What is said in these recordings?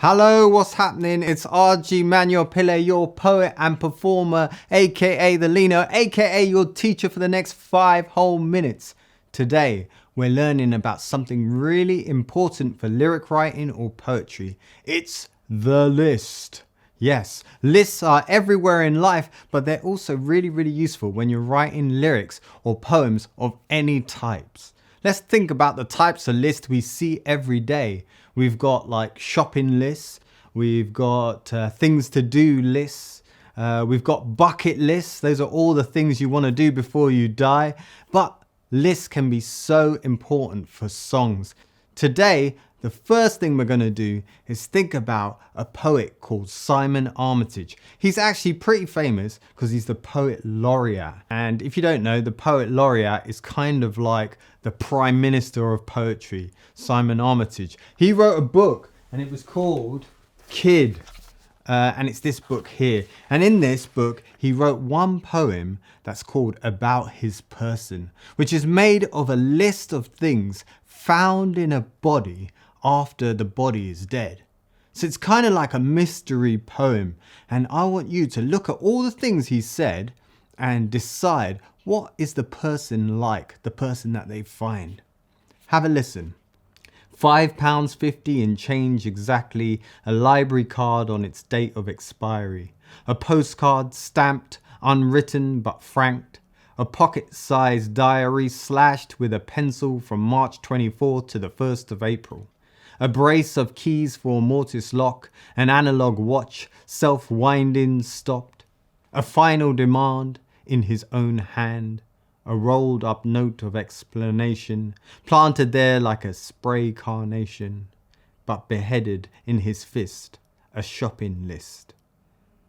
Hello, what's happening? It's Arji Manuelpillai, your poet and performer, aka the Lino, aka your teacher for the next 5 whole minutes. Today, we're learning about something really important for lyric writing or poetry. It's the list. Yes, lists are everywhere in life, but they're also really useful when you're writing lyrics or poems of any types. Let's think about the types of lists we see every day. We've got like shopping lists, we've got things to do lists, we've got bucket lists. Those are all the things you want to do before you die. But lists can be so important for songs. Today, the first thing we're going to do is think about a poet called Simon Armitage. He's actually pretty famous because he's the poet laureate. And if you don't know, the poet laureate is kind of like the prime minister of poetry, Simon Armitage. He wrote a book and it was called Kid. And it's this book here. And in this book, he wrote one poem that's called About His Person, which is made of a list of things found in a body after the body is dead. So it's kind of like a mystery poem. And I want you to look at all the things he said and decide what is the person like, the person that they find. Have a listen. £5.50 in change exactly, a library card on its date of expiry, a postcard stamped, unwritten but franked, a pocket-sized diary slashed with a pencil from March 24 to the 1st of April, a brace of keys for a mortise lock, an analog watch, self-winding stopped, a final demand in his own hand, a rolled up note of explanation, planted there like a spray carnation, but beheaded in his fist, a shopping list.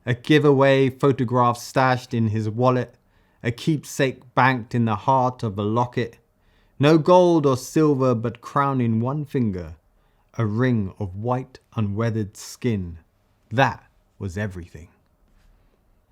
A giveaway photograph stashed in his wallet, a keepsake banked in the heart of a locket, no gold or silver but crowning one finger, a ring of white unweathered skin. That was everything.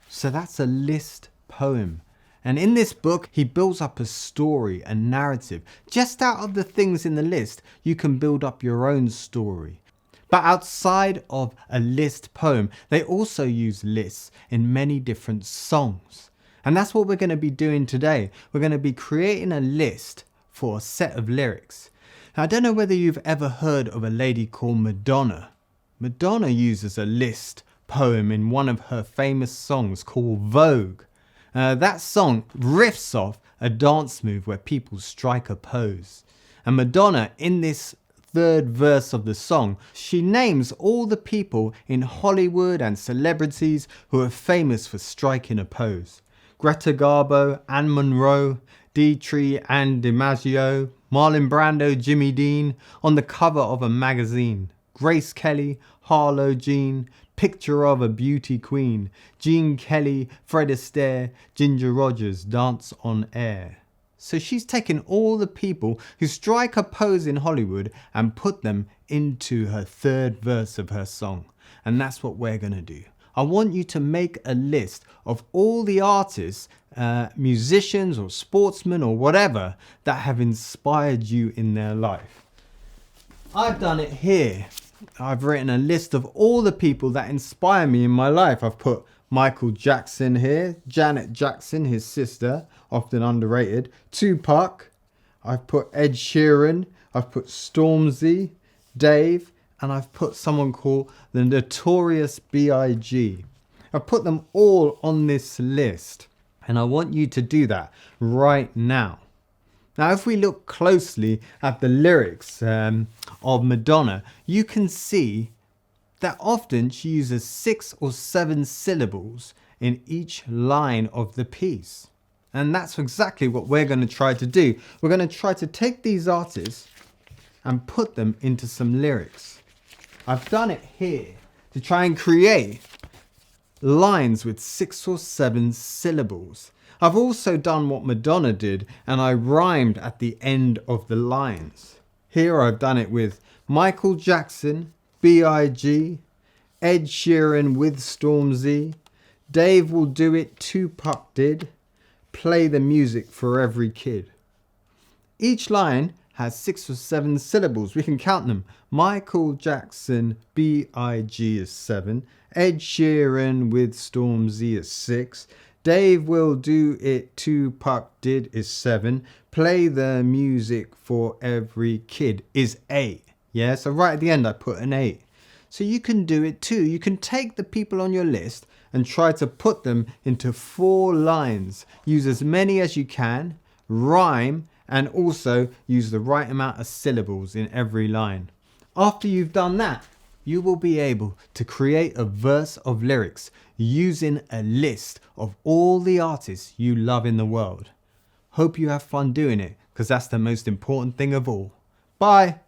So that's a list poem. And in this book, he builds up a story, a narrative. Just out of the things in the list, you can build up your own story. But outside of a list poem, they also use lists in many different songs. And that's what we're going to be doing today. We're going to be creating a list for a set of lyrics. Now, I don't know whether you've ever heard of a lady called Madonna. Madonna uses a list poem in one of her famous songs called Vogue. That song riffs off a dance move where people strike a pose. And Madonna, in this third verse of the song, she names all the people in Hollywood and celebrities who are famous for striking a pose. Greta Garbo, Anne Monroe, Dietrich and DiMaggio, Marlon Brando, Jimmy Dean, on the cover of a magazine. Grace Kelly, Harlow Jean, picture of a beauty queen. Gene Kelly, Fred Astaire, Ginger Rogers, dance on air. So she's taken all the people who strike a pose in Hollywood and put them into her third verse of her song. And that's what we're going to do. I want you to make a list of all the artists, musicians or sportsmen or whatever that have inspired you in their life. I've done it here. I've written a list of all the people that inspire me in my life. I've put Michael Jackson here, Janet Jackson, his sister, often underrated, Tupac. I've put Ed Sheeran. I've put Stormzy, Dave, and I've put someone called the Notorious B.I.G. I've put them all on this list, and I want you to do that right now. Now, if we look closely at the lyrics of Madonna, you can see that often she uses 6 or 7 syllables in each line of the piece. And that's exactly what we're going to try to do. We're going to try to take these artists and put them into some lyrics. I've done it here to try and create lines with 6 or 7 syllables. I've also done what Madonna did, and I rhymed at the end of the lines. Here I've done it with Michael Jackson, B.I.G., Ed Sheeran with Stormzy, Dave will do it, Tupac did, play the music for every kid. Each line has 6 or 7 syllables. We can count them. Michael Jackson, B-I-G is 7. Ed Sheeran with Stormzy is 6. Dave Will Do It, Tupac Did is 7. Play the Music for Every Kid is 8. Yeah, so right at the end I put an 8. So you can do it too. You can take the people on your list and try to put them into 4 lines. Use as many as you can, rhyme, and also use the right amount of syllables in every line. After you've done that, you will be able to create a verse of lyrics using a list of all the artists you love in the world. Hope you have fun doing it, because that's the most important thing of all. Bye!